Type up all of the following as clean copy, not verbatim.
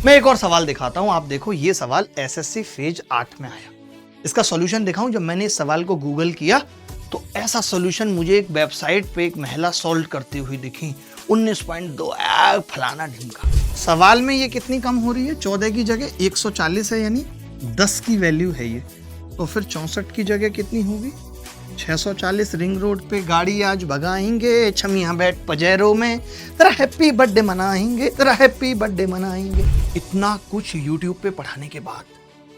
मैं एक और सवाल दिखाता हूं, आप देखो। ये सवाल एसएससी फेज 8 में आया। इसका सॉल्यूशन दिखाऊं। जब मैंने इस सवाल को गूगल किया तो ऐसा सॉल्यूशन मुझे एक वेबसाइट पे एक महिला सॉल्व करती हुई दिखी। 19.2 फलाना ढिमका। सवाल में ये कितनी कम हो रही है? 14 की जगह 140 है, यानी 10 की वैल्यू है ये। तो फिर 64 की जगह कितनी होगी? 640। रिंग रोड पे गाड़ी आज भगाएंगे, छमिया बैठ पजेरो में, तेरा हैप्पी बर्थडे मनाएंगे, तेरा हैप्पी बर्थडे मनाएंगे। इतना कुछ यूट्यूब पे पढ़ाने के बाद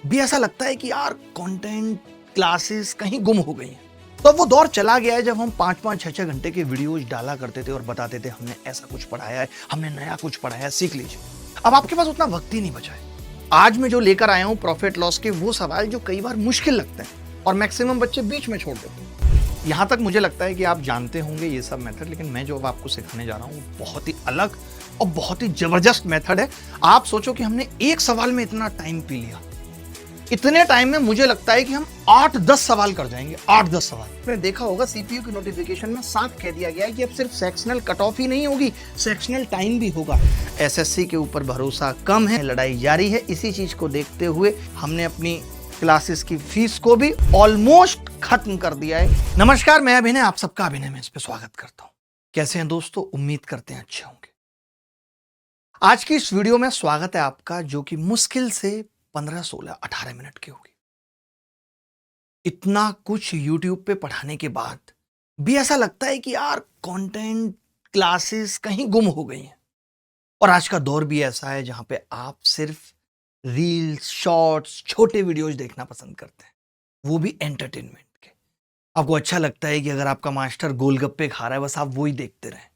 भी ऐसा लगता है कि यार कंटेंट क्लासेस कहीं गुम हो गई हैं। तो वो दौर चला गया है जब हम 5-5, 6-6 घंटे के वीडियोज डाला करते थे और बताते थे हमने ऐसा कुछ पढ़ाया है, हमने नया कुछ पढ़ाया है, सीख लीजिए। अब आपके पास उतना वक्त ही नहीं बचा है। आज मैं जो लेकर आया हूं प्रॉफिट लॉस के वो सवाल जो कई बार मुश्किल लगते हैं और मैक्सिमम बच्चे बीच में छोड़ देते हैं। यहां तक मुझे लगता है कि आप जानते होंगे ये सब मेथड, लेकिन मैं जो अब आपको सिखाने जा रहा हूं बहुत ही अलग और बहुत ही जबरदस्त मेथड है। आप सोचो कि हमने एक सवाल में इतना टाइम पी लिया। इतने टाइम में मुझे लगता है कि हम 8-10 सवाल कर जाएंगे। 8-10 सवाल। आपने देखा होगा सीपीयू की नोटिफिकेशन में साफ कह दिया गया है कि अब सिर्फ सेक्शनल कट ऑफ ही नहीं होगी, सेक्शनल टाइम भी होगा। एसएससी के ऊपर भरोसा कम है, लड़ाई जारी है। इसी चीज को देखते हुए हमने अपनी क्लासेस की फीस को भी ऑलमोस्ट खत्म कर दिया है। नमस्कार, मैं अभिनय, आप सबका अभिनय में इस पे स्वागत करता हूं। कैसे हैं दोस्तों? उम्मीद करते हैं अच्छे होंगे। आज की इस वीडियो में स्वागत है आपका, जो कि मुश्किल से 15, 16, 18 मिनट की होगी। इतना कुछ YouTube पे पढ़ाने के बाद भी ऐसा लगता है कि यार कंटेंट क्लासेस कहीं गुम हो गई हैं। और आज का दौर भी ऐसा है जहां पे आप सिर्फ रील्स, शॉर्ट्स, छोटे वीडियोज देखना पसंद करते हैं, वो भी एंटरटेनमेंट के। आपको अच्छा लगता है कि अगर आपका मास्टर गोलगप्पे खा रहा है बस आप वो ही देखते रहें।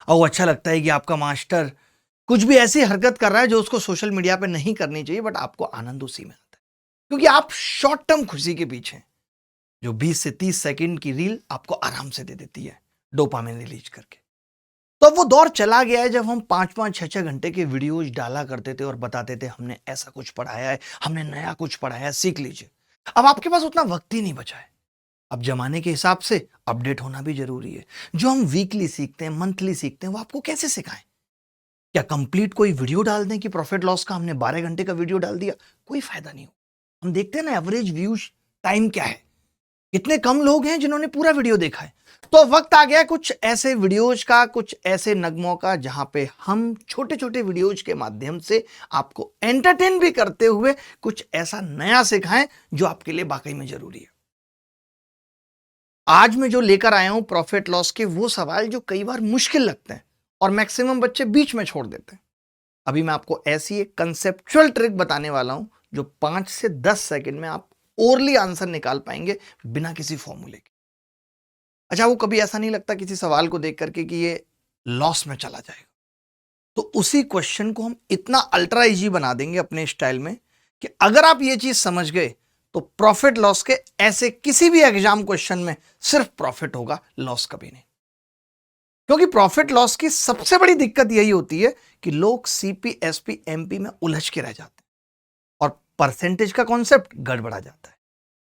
और अच्छा लगता है कि आपका मास्टर कुछ भी ऐसी हरकत कर रहा है जो उसको सोशल मीडिया पे नहीं करनी चाहिए, बट आपको आनंद उसी में आता है क्योंकि आप शॉर्ट टर्म खुशी के पीछे हैं। जो 20 से 30 सेकंड की रील आपको आराम से दे देती है डोपामिन रिलीज करके। तो वो दौर चला गया है जब हम 5-5, 6-6 घंटे के वीडियोज डाला करते थे और बताते थे हमने ऐसा कुछ पढ़ाया है, हमने नया कुछ पढ़ाया है, सीख लीजिए। अब आपके पास उतना वक्त ही नहीं बचा है। अब जमाने के हिसाब से अपडेट होना भी जरूरी है। जो हम वीकली सीखते हैं, मंथली सीखते हैं, वो आपको कैसे सिखाएं? क्या कंप्लीट कोई वीडियो डाल दें कि प्रॉफिट लॉस का हमने 12 घंटे का वीडियो डाल दिया? कोई फायदा नहीं हो। हम देखते हैं ना एवरेज व्यूज टाइम क्या है। कितने कम लोग हैं जिन्होंने पूरा वीडियो देखा है। तो वक्त आ गया कुछ ऐसे वीडियोज का, कुछ ऐसे नगमों का, जहां पे हम छोटे छोटे वीडियोज के माध्यम से आपको एंटरटेन भी करते हुए कुछ ऐसा नया सिखाएं जो आपके लिए वाकई में जरूरी है। आज मैं जो लेकर आया हूं प्रॉफिट लॉस के वो सवाल जो कई बार मुश्किल लगते हैं और मैक्सिमम बच्चे बीच में छोड़ देते हैं। अभी मैं आपको ऐसी एक कंसेप्चुअल ट्रिक बताने वाला हूं जो 5 से 10 सेकंड में आप ओरली आंसर निकाल पाएंगे बिना किसी फॉर्मूले के। अच्छा, वो कभी ऐसा नहीं लगता किसी सवाल को देख करके कि ये लॉस में चला जाएगा? तो उसी क्वेश्चन को हम इतना अल्ट्रा इजी बना देंगे अपने स्टाइल में कि अगर आप ये चीज समझ गए तो प्रॉफिट लॉस के ऐसे किसी भी एग्जाम क्वेश्चन में सिर्फ प्रॉफिट होगा, लॉस कभी नहीं। क्योंकि प्रॉफिट लॉस की सबसे बड़ी दिक्कत यही होती है कि लोग सीपी, एसपी, एमपी में उलझ के रह जाते हैं और परसेंटेज का कॉन्सेप्ट गड़बड़ा जाता है।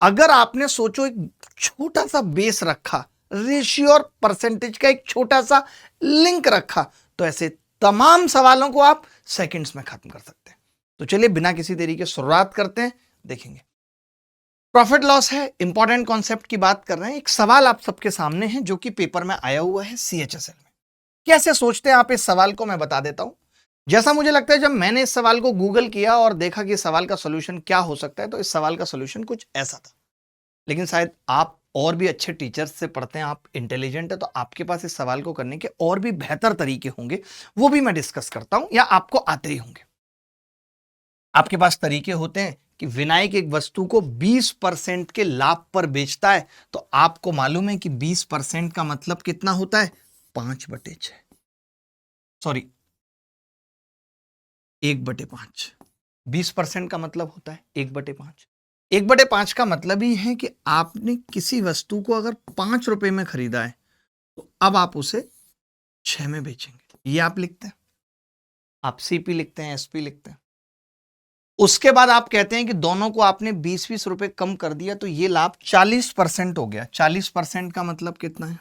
अगर आपने सोचो एक छोटा सा बेस रखा, रेशियो और परसेंटेज का एक छोटा सा लिंक रखा, तो ऐसे तमाम सवालों को आप सेकंड्स में खत्म कर सकते हैं। तो चलिए बिना किसी देरी के शुरुआत करते हैं, देखेंगे। प्रॉफिट लॉस है, इंपॉर्टेंट कॉन्सेप्ट की बात कर रहे हैं। एक सवाल आप सबके सामने है जो कि पेपर में आया हुआ है सीएचएसएल में। कैसे सोचते हैं आप इस सवाल को, मैं बता देता हूं। जैसा मुझे लगता है जब मैंने इस सवाल को गूगल किया और देखा कि इस सवाल का सॉल्यूशन क्या हो सकता है, तो इस सवाल का सॉल्यूशन कुछ ऐसा था। लेकिन शायद आप और भी अच्छे टीचर्स से पढ़ते हैं, आप इंटेलिजेंट है, तो आपके पास इस सवाल को करने के और भी बेहतर तरीके होंगे, वो भी मैं डिस्कस करता हूं या आपको आते ही होंगे। आपके पास तरीके होते हैं कि विनायक एक वस्तु को 20% के लाभ पर बेचता है, तो आपको मालूम है कि 20% का मतलब कितना होता है? 5/6, सॉरी 1/5। 20% का मतलब होता है 1/5। 1/5 का मतलब ही है कि आपने किसी वस्तु को अगर 5 रुपए में खरीदा है तो अब आप उसे 6 में बेचेंगे। ये आप लिखते हैं, आप सीपी लिखते हैं, एसपी लिखते हैं। उसके बाद आप कहते हैं कि दोनों को आपने 20-20 रुपए कम कर दिया, तो ये लाभ 40% हो गया। 40% का मतलब कितना है?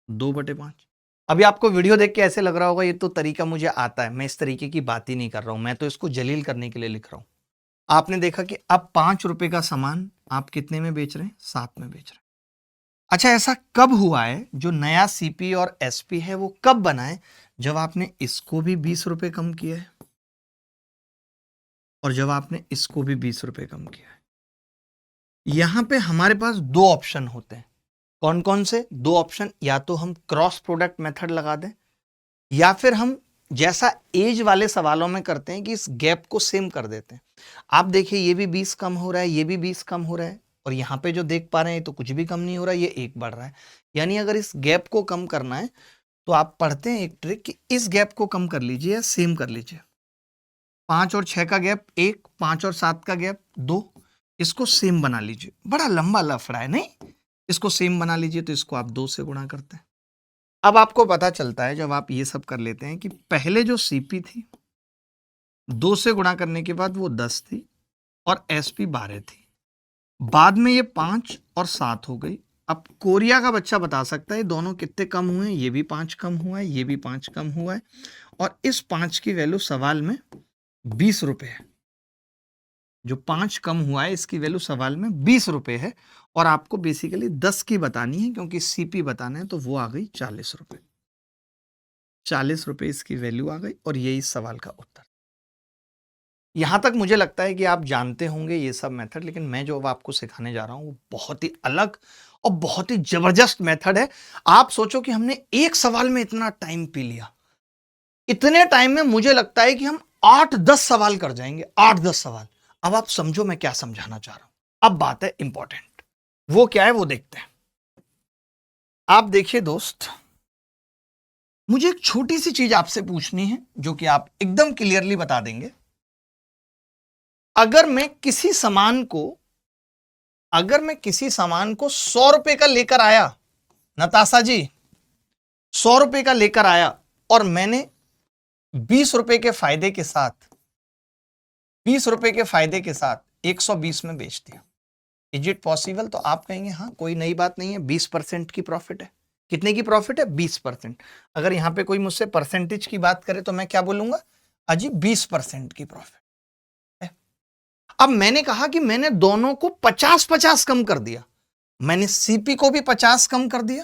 2/5। अभी आपको वीडियो देख के ऐसे लग रहा होगा ये तो तरीका मुझे आता है, मैं इस तरीके की बात ही नहीं कर रहा हूं, मैं तो इसको जलील करने के लिए लिख रहा हूं। आपने देखा कि अब 5 रुपए का सामान आप कितने में बेच रहे हैं? 7 में बेच रहे हैं। अच्छा, ऐसा कब हुआ है? जो नया सीपी और एसपी है वो कब बना है? जब आपने इसको भी 20 रुपए कम किया है और जब आपने इसको भी 20 रुपए कम किया है। यहां पे हमारे पास दो ऑप्शन होते हैं। कौन कौन से दो ऑप्शन? या तो हम क्रॉस प्रोडक्ट मेथड लगा दें, या फिर हम जैसा एज वाले सवालों में करते हैं कि इस गैप को सेम कर देते हैं। आप देखिए, ये भी 20 कम हो रहा है, ये भी 20 कम हो रहा है, और यहां पे जो देख पा रहे हैं तो कुछ भी कम नहीं हो रहा है, ये 1 बढ़ रहा है। यानी अगर इस गैप को कम करना है तो आप पढ़ते हैं एक ट्रिक कि इस गैप को कम कर लीजिए या सेम कर लीजिए। 5 और 6 का गैप 1, 5 और 7 का गैप 2, इसको सेम बना लीजिए। बड़ा लंबा लफड़ा है नहीं? इसको सेम बना लीजिए तो इसको आप 2 से गुणा करते हैं। अब आपको पता चलता है जब आप ये सब कर लेते हैं कि पहले जो सीपी थी 2 से गुणा करने के बाद वो 10 थी और एसपी 12 थी। बाद में ये 5 और 7 हो गई। अब कोरिया का बच्चा बता सकता है दोनों कितने कम हुए हैं? ये भी 5 कम हुआ है, ये भी 5 कम हुआ है, और इस 5 की वैल्यू सवाल में 20 रुपए है। जो 5 कम हुआ है इसकी वैल्यू सवाल में 20 रुपए है, और आपको बेसिकली 10 की बतानी है क्योंकि सीपी बताना है, तो वो आ गई 40 रुपए। 40 रुपए इसकी वैल्यू आ गई, और यही इस सवाल का उत्तर। यहां तक मुझे लगता है कि आप जानते होंगे ये सब मेथड, लेकिन मैं जो अब आपको सिखाने जा रहा हूं वो बहुत ही अलग और बहुत ही जबरदस्त मेथड है। आप सोचो कि हमने एक सवाल में इतना टाइम पी लिया। इतने टाइम में मुझे लगता है कि हम 8-10 सवाल कर जाएंगे, 8-10 सवाल। अब आप समझो मैं क्या समझाना चाह रहा हूं। अब बात है इंपॉर्टेंट, वो क्या है वो देखते हैं। आप देखिए दोस्त, मुझे एक छोटी सी चीज आपसे पूछनी है जो कि आप एकदम क्लियरली बता देंगे। अगर मैं किसी सामान को 100 रुपए का लेकर आया, नताशा जी 100 रुपए का लेकर आया, और मैंने 20 रुपए के फायदे के साथ 120 में बेच दिया, इज इट पॉसिबल? तो आप कहेंगे हाँ, कोई नई बात नहीं है, 20% की प्रॉफिट है। कितने की प्रॉफिट है? 20%। अगर यहां पे कोई मुझसे परसेंटेज की बात करे तो मैं क्या बोलूंगा? अजी 20% की प्रॉफिट। अब मैंने कहा कि मैंने दोनों को 50-50 कम कर दिया। मैंने सीपी को भी 50 कम कर दिया,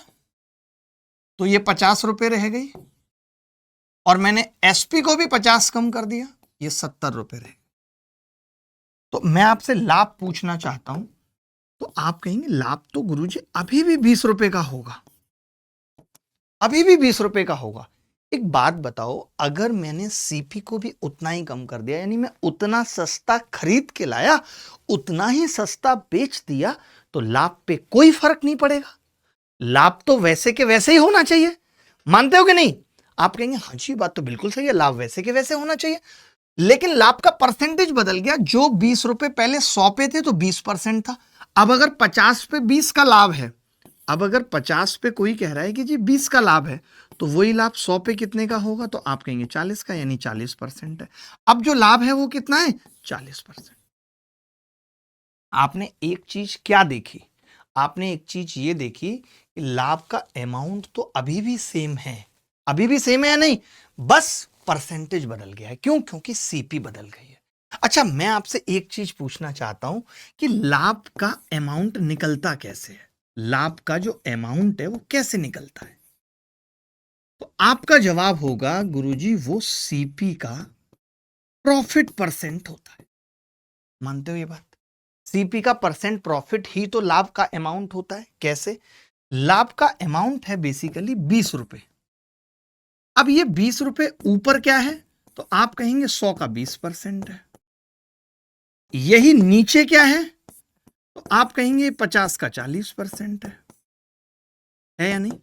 तो ये 50 रुपए रह गई, और मैंने एसपी को भी 50 कम कर दिया, ये 70 रुपए रहे। तो मैं आपसे लाभ पूछना चाहता हूं, तो आप कहेंगे लाभ तो गुरुजी अभी भी 20 रुपए का होगा, अभी भी 20 रुपए का होगा। एक बात बताओ, अगर मैंने सीपी को भी उतना ही कम कर दिया, यानी मैं उतना सस्ता खरीद के लाया, उतना ही सस्ता बेच दिया, तो लाभ पे कोई फर्क नहीं पड़ेगा। लाभ तो वैसे के वैसे ही होना चाहिए। मानते हो कि नहीं? आप कहेंगे हाँ जी, बात तो बिल्कुल सही है, लाभ वैसे के वैसे होना चाहिए, लेकिन लाभ का परसेंटेज बदल गया। जो 20 रुपए पहले 100 पे थे तो 20% था। अब अगर 50 पे 20 का लाभ है, अब अगर 50 पे कोई कह रहा है कि जी 20 का लाभ है, तो वही लाभ 100 पे कितने का होगा? तो आप कहेंगे 40 का, यानी 40% है। अब जो लाभ है वो कितना है? 40%। आपने एक चीज क्या देखी? आपने एक चीज ये देखी कि लाभ का अमाउंट तो अभी भी सेम है, अभी भी सेम है या नहीं, बस परसेंटेज बदल गया है। क्यों? क्योंकि सीपी बदल गई है। अच्छा, मैं आपसे एक चीज पूछना चाहता हूं कि लाभ का अमाउंट निकलता कैसे है? लाभ का जो अमाउंट है वो कैसे निकलता है? तो आपका जवाब होगा गुरुजी वो सीपी का प्रॉफिट परसेंट होता है। मानते हो ये बात? सीपी का परसेंट प्रॉफिट ही तो लाभ का अमाउंट होता है। कैसे? लाभ का अमाउंट है बेसिकली 20 रुपए। अब ये 20 रुपए ऊपर क्या है? तो आप कहेंगे 100 का 20% है। यही नीचे क्या है? तो आप कहेंगे 50 का 40% है या नहीं?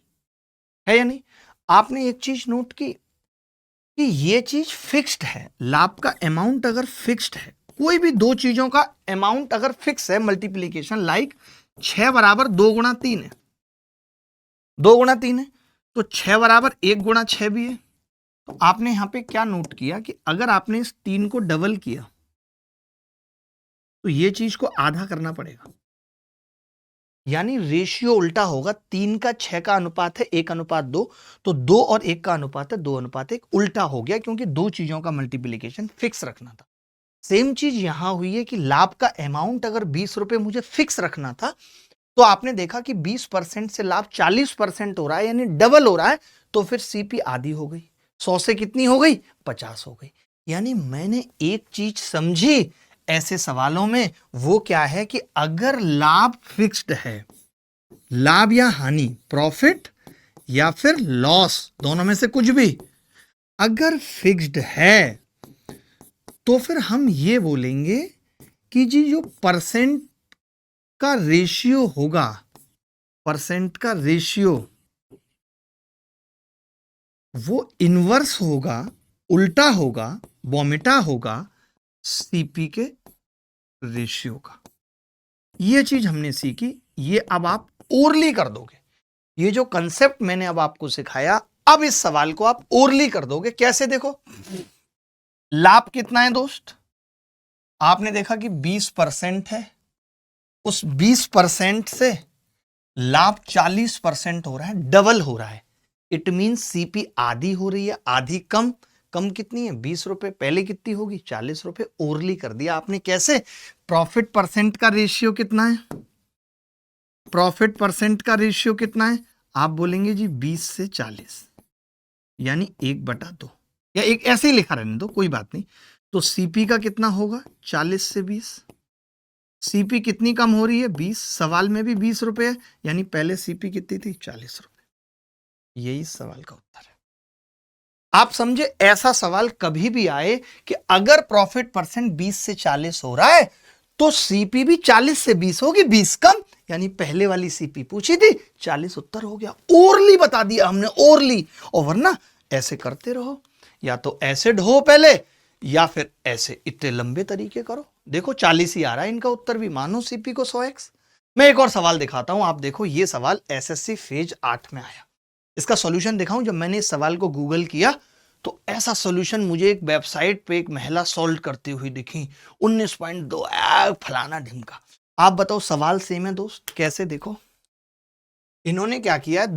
है या नहीं? आपने एक चीज नोट की कि ये चीज फिक्स्ड है। लाभ का अमाउंट अगर फिक्स्ड है, कोई भी दो चीजों का अमाउंट अगर फिक्स है, मल्टीप्लीकेशन लाइक 6 बराबर 2 गुणा 3 है, 2 गुणा 3 है, तो 6 बराबर 1 गुणा 6 भी है। तो आपने यहां पे क्या नोट किया कि अगर आपने इस 3 को डबल किया तो ये चीज को आधा करना पड़ेगा। यानी रेशियो उल्टा होगा। 3 का 6 का अनुपात है 1:2, तो 2 और 1 का अनुपात है 2:1, उल्टा हो गया क्योंकि दो चीजों का मल्टीप्लीकेशन फिक्स रखना था। सेम चीज यहां हुई है कि लाभ का अमाउंट अगर 20 रुपए मुझे फिक्स रखना था, तो आपने देखा कि 20% से लाभ 40% हो रहा है, यानी डबल हो रहा है, तो फिर सीपी आधी हो गई। 100 से कितनी हो गई? 50 हो गई। यानी मैंने एक चीज समझी ऐसे सवालों में, वो क्या है कि अगर लाभ फिक्स्ड है, लाभ या हानि, प्रॉफिट या फिर लॉस, दोनों में से कुछ भी अगर फिक्स्ड है, तो फिर हम ये बोलेंगे कि जी जो परसेंट का रेशियो होगा, परसेंट का रेशियो वो इनवर्स होगा, उल्टा होगा, वोमिटा होगा सीपी के रेशियो का। ये चीज हमने सीखी, ये अब आप ओरली कर दोगे। ये जो कंसेप्ट मैंने अब आपको सिखाया, अब इस सवाल को आप ओरली कर दोगे। कैसे? देखो, लाभ कितना है दोस्त? आपने देखा कि 20% है, उस 20% से लाभ 40% हो रहा है, डबल हो रहा है। इट मीन सीपी आधी हो रही है, आधी कम। कम कितनी है? 20 रुपए। पहले कितनी होगी? 40 रुपए। ओरली कर दिया आपने। कैसे? प्रॉफिट परसेंट का रेशियो कितना है? प्रॉफिट परसेंट का रेशियो कितना है? आप बोलेंगे जी 20 से 40, यानी 1/2, या एक ऐसे ही लिखा रहने दो, कोई बात नहीं। तो सीपी का कितना होगा? 40 से 20। सीपी कितनी कम हो रही है? 20। सवाल में भी 20 रुपए है, यानी पहले सीपी कितनी थी? 40 रुपए। यही सवाल का उत्तर है। आप समझे? ऐसा सवाल कभी भी आए कि अगर प्रॉफिट परसेंट 20 से 40 हो रहा है, तो सीपी भी 40 से 20 होगी, 20 कम, यानी पहले वाली सीपी पूछी थी, 40 उत्तर हो गया। ओरली बता दिया हमने, ओरली। और वरना ऐसे करते रहो, या तो ऐसे ढो पहले, या फिर ऐसे, इतने लंबे तरीके करो। देखो 40 ही आ रहा है इनका उत्तर भी, मानो सीपी को 100x। मैं एक और सवाल दिखाता हूं, आप देखो। ये सवाल एसएससी फेज 8 में आया। इसका सॉल्यूशन दिखाऊं? जब मैंने इस सवाल को गूगल किया, तो ऐसा सॉल्यूशन मुझे एक वेबसाइट पे एक महिला सॉल्व करती हुई दिखी। 19.2 फलाना ढिमका। आप बताओ, सवाल सेम है दोस्त? कैसे? देखो, इन्होंने क्या किया है,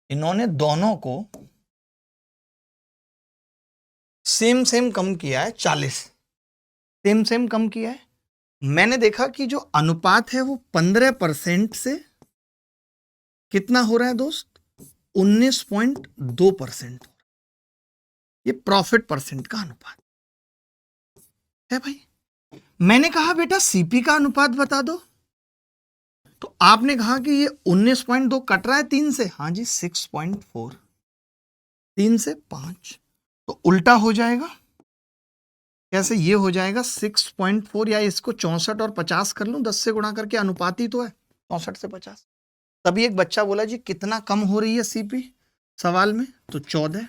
इन्होंने दोनों को सेम सेम कम किया है, 40 सेम सेम कम किया है। मैंने देखा कि जो अनुपात है वो 15% से कितना हो रहा है दोस्त? 19.2%। ये प्रॉफिट परसेंट का अनुपात है भाई। मैंने कहा बेटा सीपी का अनुपात बता दो, तो आपने कहा कि ये 19.2 कट रहा है 3 से। हाँ जी, 6.4। 3 से 5, तो उल्टा हो जाएगा। कैसे? ये हो जाएगा 6.4, या इसको 64 और 50 कर लूं, 10 से गुणा करके, अनुपात ही तो है 64 से 50। तभी एक बच्चा बोला जी कितना कम हो रही है सीपी सवाल में? तो 14।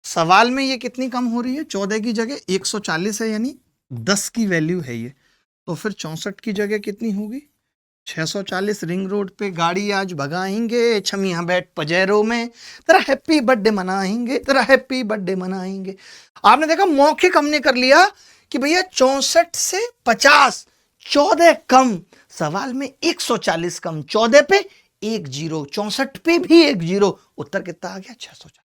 सवाल में ये कितनी कम हो रही है? 14 की जगह 140 है, यानी 10 की वैल्यू है ये। तो फिर 64 की जगह कितनी होगी? 640। रिंग रोड पे गाड़ी आज भगाएंगे, छमिया बैठ पजेरो में, तेरा हैप्पी बर्थडे मनाएंगे, तेरा हैप्पी बर्थडे मनाएंगे। आपने देखा, मौखिक हमने कर लिया कि भैया 64 से 50, 14 कम। सवाल में 140 कम, 14 पे 1 जीरो, 64 पे भी 1 जीरो। उत्तर कितना आ गया? 640।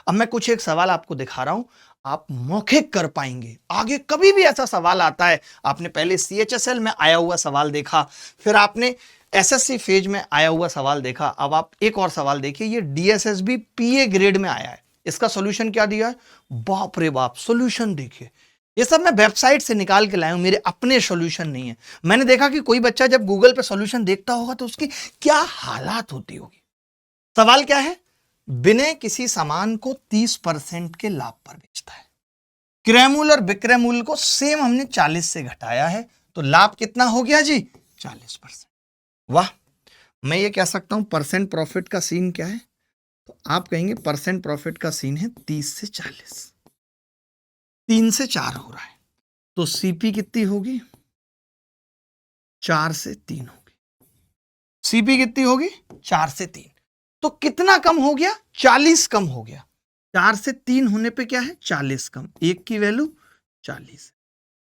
अब मैं कुछ एक सवाल आपको दिखा रहा हूं, आप मौखिक कर पाएंगे। आगे कभी भी ऐसा सवाल आता है, आपने पहले सीएचएसएल में आया हुआ सवाल देखा, फिर आपने एसएससी फेज में आया हुआ सवाल देखा, अब आप एक और सवाल देखिए। ये डीएसएसबी पीए ग्रेड में आया है। इसका सॉल्यूशन क्या दिया है? बाप रे बाप, सॉल्यूशन देखिए। ये सब मैं वेबसाइट से निकाल के लाया हूं, मेरे अपने सॉल्यूशन नहीं है। मैंने देखा कि कोई बच्चा जब गूगल पे सॉल्यूशन देखता होगा तो उसकी क्या हालात होती होगी। सवाल क्या है? विनय किसी सामान को 30% के लाभ पर बेचता है। क्रय मूल्य और विक्रय मूल्य को सेम हमने 40 से घटाया है, तो लाभ कितना हो गया जी? 40%। वाह! मैं ये कह सकता हूं परसेंट प्रॉफिट का सीन क्या है? तो आप कहेंगे परसेंट प्रॉफिट का सीन है 30 से 40। 3 से 4 हो रहा है, तो सीपी कितनी होगी? 4 से 3 होगी। सीपी कितनी होगी? 4 से 3। तो कितना कम हो गया? 40 कम हो गया। 4 से 3 होने पे क्या है? 40 कम। 1 की वैल्यू 40।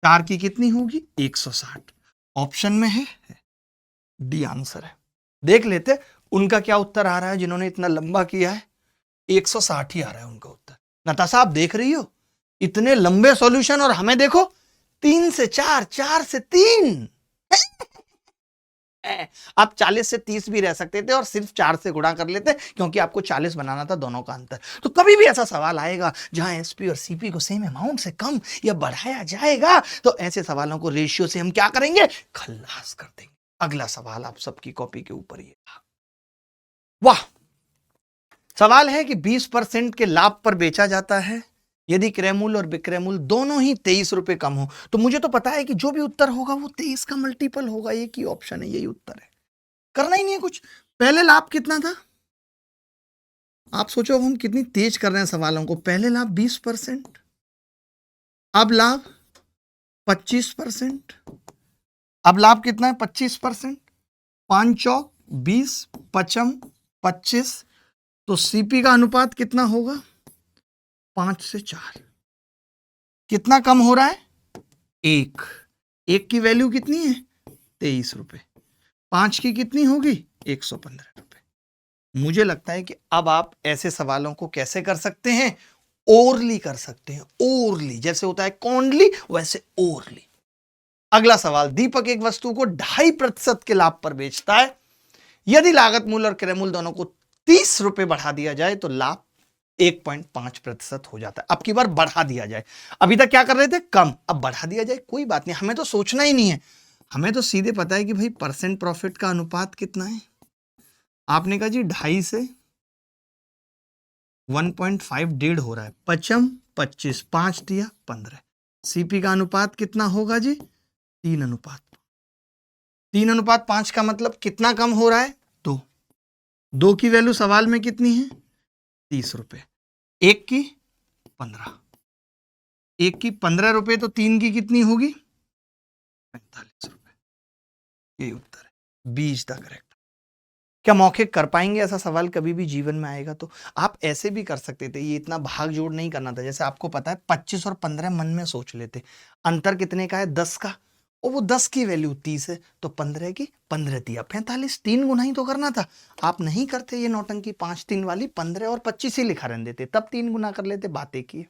4 की कितनी होगी? 160। ऑप्शन में है। डी आंसर है। देख लेते उनका क्या उत्तर आ रहा है, जिन्होंने इतना लंबा किया है 160 ही आ रहा है उनका उत्तर। नताशा आप देख रही हो इतने लंबे सॉल्यूशन और हमें देखो 3 से 4, 4 से 3। आप 40 से 30 भी रह सकते थे और सिर्फ 4 से गुणा कर लेते क्योंकि आपको 40 बनाना था दोनों का अंतर। तो कभी भी ऐसा सवाल आएगा जहां एसपी और सीपी को सेम अमाउंट से कम या बढ़ाया जाएगा तो ऐसे सवालों को रेशियो से हम क्या करेंगे, खल्लास कर देंगे। अगला सवाल आप सबकी कॉपी के ऊपर ही है। वाह, सवाल है कि 20% के लाभ पर बेचा जाता है यदि क्रय मूल्य और विक्रय मूल्य दोनों ही 23 रुपए कम हो। तो मुझे तो पता है कि जो भी उत्तर होगा वो 23 का मल्टीपल होगा। एक ही ऑप्शन है, यही उत्तर है, करना ही नहीं है कुछ। पहले लाभ कितना था, आप सोचो, अब हम कितनी तेज कर रहे हैं सवालों को। पहले लाभ 20%, अब लाभ 25%। अब लाभ कितना है, 25%। 5 चौक 20, 55, 25। तो सीपी का अनुपात कितना होगा, 5 से 4। कितना कम हो रहा है, 1। 1 की वैल्यू कितनी है, 23 रुपए। 5 की कितनी होगी, 115 रुपए। मुझे लगता है कि अब आप ऐसे सवालों को कैसे कर सकते हैं, ओरली कर सकते हैं। ओरली जैसे होता है कॉन्डली, वैसे ओरली। अगला सवाल, दीपक एक वस्तु को 2.5% के लाभ पर बेचता है। यदि लागत मूल्य और क्रय मूल्य दोनों को 30 रुपए बढ़ा दिया जाए तो लाभ 1.5% हो जाता है। अब की बार बढ़ा दिया जाए, अभी तक क्या कर रहे थे, कम, अब बढ़ा दिया जाए, कोई बात नहीं, हमें तो सोचना ही नहीं है। हमें तो सीधे पता है कि भाई परसेंट प्रॉफिट का अनुपात कितना है। आपने कहा जी 2.5 से 1.5 डेढ़ हो रहा है, 55, 25, 5 दिया 15। सीपी का अनुपात कितना होगा जी, 3:5। 3:5 का मतलब कितना कम हो रहा है, 2। 2 की वैल्यू सवाल में कितनी है, 30 रुपए। 1 की 15, 1 की 15 रुपए, तो 3 की कितनी होगी, 45 रुपए। ये उत्तर है, 20 द करेक्ट। क्या मौखिक कर पाएंगे ऐसा सवाल कभी भी जीवन में आएगा तो? आप ऐसे भी कर सकते थे, ये इतना भाग जोड़ नहीं करना था। जैसे आपको पता है 25 और 15 मन में सोच लेते, अंतर कितने का है, 10 का, और वो 10 की वैल्यू 30 है, तो 15 की 15 दिया 45, 3 गुना ही तो करना था। आप नहीं करते ये नौटंकी 5 3 वाली, 15 और 25 ही लिखा रहने देते, तब 3 गुना कर लेते, बातें की।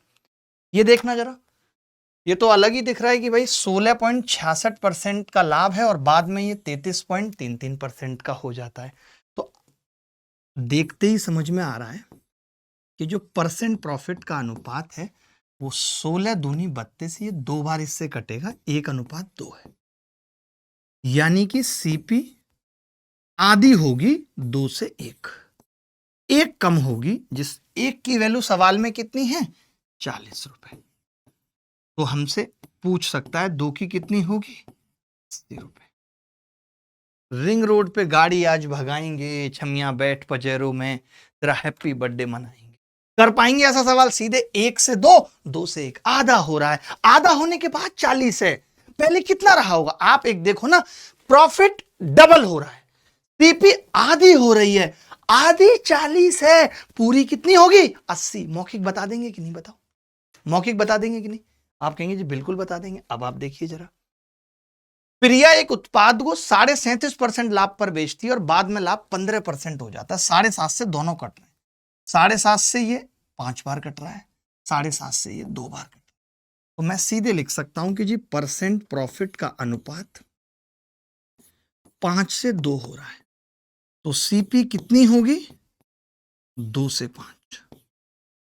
ये देखना जरा, ये तो अलग ही दिख रहा है कि भाई 16.66% का लाभ है और बाद में ये 33.33% का हो जाता है। तो देखते ही समझ में आ रहा है कि जो परसेंट प्रॉफिट का अनुपात है वो 16 दूनी 32, ये 2 बार इससे कटेगा, 1:2 है। यानी कि सीपी आधी होगी 2 से 1, 1 कम होगी, जिस 1 की वैल्यू सवाल में कितनी है, 40 रुपए। तो हमसे पूछ सकता है 2 की कितनी होगी, 80 रुपए। रिंग रोड पे गाड़ी आज भगाएंगे, छमिया बैठ पजेरो में तेरा हैप्पी बर्थडे मनाएंगे। कर पाएंगे ऐसा सवाल? सीधे 1 से 2, 2 से 1, आधा हो रहा है। आधा होने के बाद 40 है, पहले कितना रहा होगा? आप एक देखो ना, प्रॉफिट डबल हो रहा है, सीपी आधी हो रही है, आधी 40 है, पूरी कितनी होगी, 80। मौखिक बता देंगे कि नहीं, बताओ, मौखिक बता देंगे कि नहीं? आप कहेंगे जी बिल्कुल बता देंगे। अब आप देखिए जरा, प्रिया एक उत्पाद को 37.5% लाभ पर बेचती है और बाद में लाभ 15% हो जाता है। 7.5 से दोनों कट रहे हैं, 7.5 से ये 5 बार कट रहा है, 7.5 से ये 2 बार कट रहा है। तो मैं सीधे लिख सकता हूं कि जी परसेंट प्रॉफिट का अनुपात 5 से 2 हो रहा है, तो सीपी कितनी होगी, 2 से 5।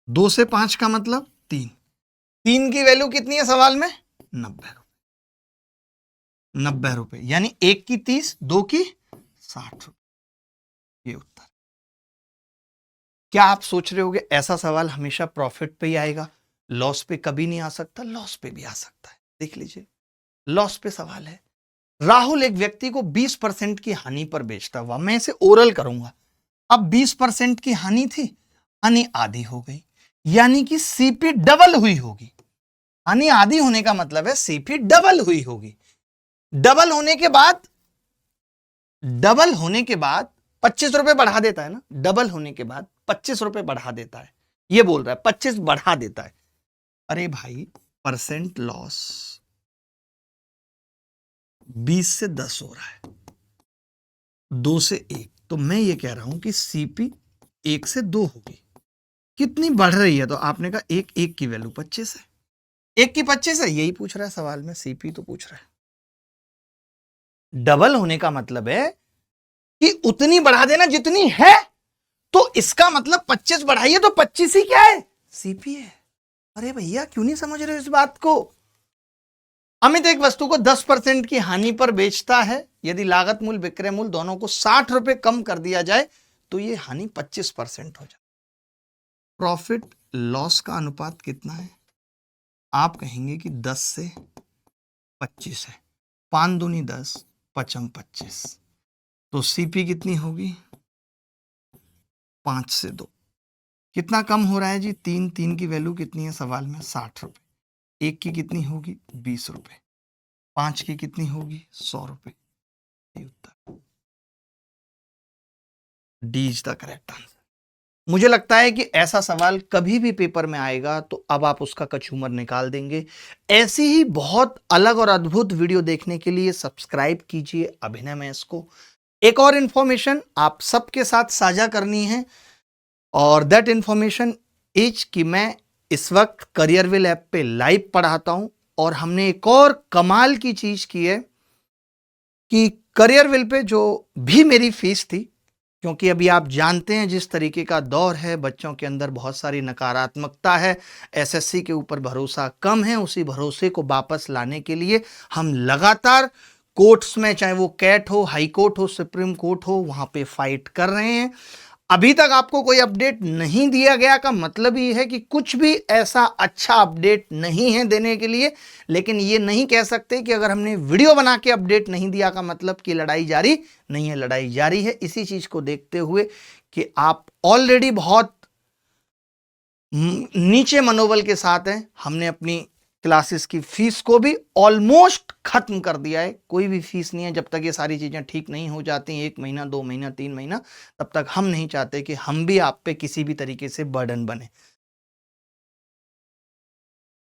2 से 5 का मतलब 3। 3 की वैल्यू कितनी है सवाल में, 90 रुपए। 90 रुपए, यानी 1 की 30, 2 की 60 रुपए। ये उत्तर। क्या आप सोच रहे होगे ऐसा सवाल हमेशा प्रॉफिट पे ही आएगा, लॉस पे कभी नहीं आ सकता? लॉस पे भी आ सकता है, देख लीजिए। लॉस पे सवाल है, राहुल एक व्यक्ति को 20% की हानि पर बेचता हुआ, मैं इसे ओरल करूंगा। अब 20% की हानि थी, हानि आधी हो गई, यानी कि सीपी डबल हुई होगी। हानि आधी होने का मतलब है सीपी डबल हुई होगी। डबल होने के बाद 25 रुपए बढ़ा देता है ना, डबल होने के बाद 25 रुपए बढ़ा देता है, ये बोल रहा है 25 बढ़ा देता है। अरे भाई, परसेंट लॉस 20 से 10 हो रहा है, 2 से 1, तो मैं ये कह रहा हूं कि सीपी 1 से 2 होगी। कितनी बढ़ रही है? तो आपने कहा 1 की वैल्यू 25 है। 1 की 25 है, यही पूछ रहा है सवाल में, सीपी तो पूछ रहा है। डबल होने का मतलब है कि उतनी बढ़ा देना जितनी है, तो इसका मतलब 25 बढ़ाइए तो 25 ही क्या है? सीपी है। अरे भैया क्यों नहीं समझ रहे हो इस बात को? अमित एक वस्तु को 10% की हानि पर बेचता है। यदि लागत मूल्य विक्रय मूल्य दोनों को 60 रुपए कम कर दिया जाए तो यह हानि 25% हो जाए। प्रॉफिट लॉस का अनुपात कितना है? आप कहेंगे कि 10 से 25 है। 5 दूनी 10, 5 25, तो सीपी कितनी होगी? 5 से 2। कितना कम हो रहा है जी? 3 की वैल्यू कितनी है सवाल में? 60 रुपए। 1 की कितनी होगी? 20 रुपए। 5 की कितनी होगी? 100 रुपए। उत्तर D is the correct answer. मुझे लगता है कि ऐसा सवाल कभी भी पेपर में आएगा तो अब आप उसका कचूमर निकाल देंगे। ऐसी ही बहुत अलग और अद्भुत वीडियो देखने के लिए सब्सक्राइब कीजिए अभिनय मैथ्स को। एक और इंफॉर्मेशन आप सबके साथ साझा करनी है, और दैट इंफॉर्मेशन इज कि मैं इस वक्त करियरविल ऐप पे लाइव पढ़ाता हूं, और हमने एक और कमाल की चीज की है कि करियरविल पे जो भी मेरी फीस थी, क्योंकि अभी आप जानते हैं जिस तरीके का दौर है, बच्चों के अंदर बहुत सारी नकारात्मकता है, एसएससी के ऊपर भरोसा कम है, उसी भरोसे को वापस लाने के लिए हम लगातार कोर्ट्स में, चाहे वो कैट हो, हाई कोर्ट हो, सुप्रीम कोर्ट हो, वहां पे फाइट कर रहे हैं। अभी तक आपको कोई अपडेट नहीं दिया गया का मतलब ये है कि कुछ भी ऐसा अच्छा अपडेट नहीं है देने के लिए, लेकिन ये नहीं कह सकते कि अगर हमने वीडियो बना के अपडेट नहीं दिया का मतलब कि लड़ाई जारी नहीं है। लड़ाई जारी है। इसी चीज को देखते हुए कि आप ऑलरेडी बहुत नीचे मनोबल के साथ हैं, हमने अपनी क्लासेस की फीस को भी ऑलमोस्ट खत्म कर दिया है। कोई भी फीस नहीं है जब तक ये सारी चीजें ठीक नहीं हो जाती, 1 महीना 2 महीना 3 महीना, तब तक हम नहीं चाहते कि हम भी आप पे किसी भी तरीके से बर्डन बने।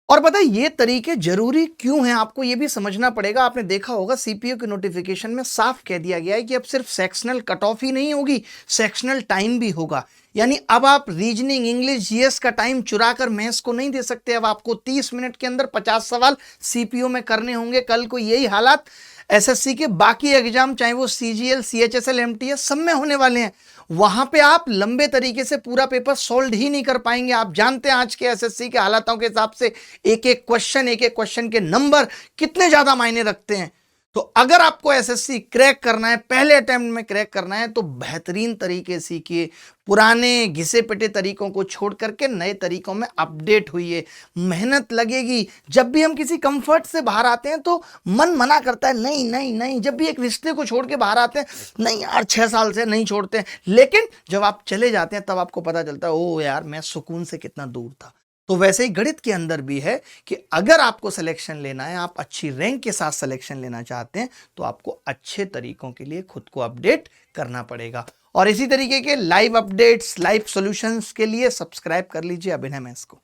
और पता है ये तरीके जरूरी क्यों हैं, आपको ये भी समझना पड़ेगा। आपने देखा होगा सीपीयू के नोटिफिकेशन में साफ कह दिया गया है कि अब सिर्फ सेक्शनल कट ऑफ ही नहीं होगी, सेक्शनल टाइम भी होगा। यानी अब आप रीजनिंग, इंग्लिश, जीएस का टाइम चुरा कर मैथ्स को नहीं दे सकते। अब आपको 30 मिनट के अंदर 50 सवाल सीपीयू में करने होंगे। कल को यही हालात एसएससी के बाकी एग्जाम, चाहे वो सीजीएल, सीएचएसएल, एमटीएस, सब में होने वाले हैं। वहां पे आप लंबे तरीके से पूरा पेपर सॉल्व ही नहीं कर पाएंगे। आप जानते हैं आज के एसएससी के हालातों के हिसाब से एक एक क्वेश्चन के नंबर कितने ज्यादा मायने रखते हैं। तो अगर आपको एसएससी क्रैक करना है, पहले अटेम्प्ट में क्रैक करना है, तो बेहतरीन तरीके सीखिए। पुराने घिसे पिटे तरीकों को छोड़ करके नए तरीकों में अपडेट हुई। मेहनत लगेगी। जब भी हम किसी कंफर्ट से बाहर आते हैं तो मन मना करता है, नहीं नहीं नहीं। जब भी एक रिश्ते को छोड़ के बाहर आते हैं, नहीं यार 6 साल से नहीं छोड़ते हैं। लेकिन जब आप चले जाते हैं तब आपको पता चलता है, ओ यार मैं सुकून से कितना दूर था। तो वैसे ही गणित के अंदर भी है कि अगर आपको सिलेक्शन लेना है, आप अच्छी रैंक के साथ सिलेक्शन लेना चाहते हैं, तो आपको अच्छे तरीकों के लिए खुद को अपडेट करना पड़ेगा। और इसी तरीके के लाइव अपडेट्स, लाइव सॉल्यूशंस के लिए सब्सक्राइब कर लीजिए अभिनय मैथ्स को।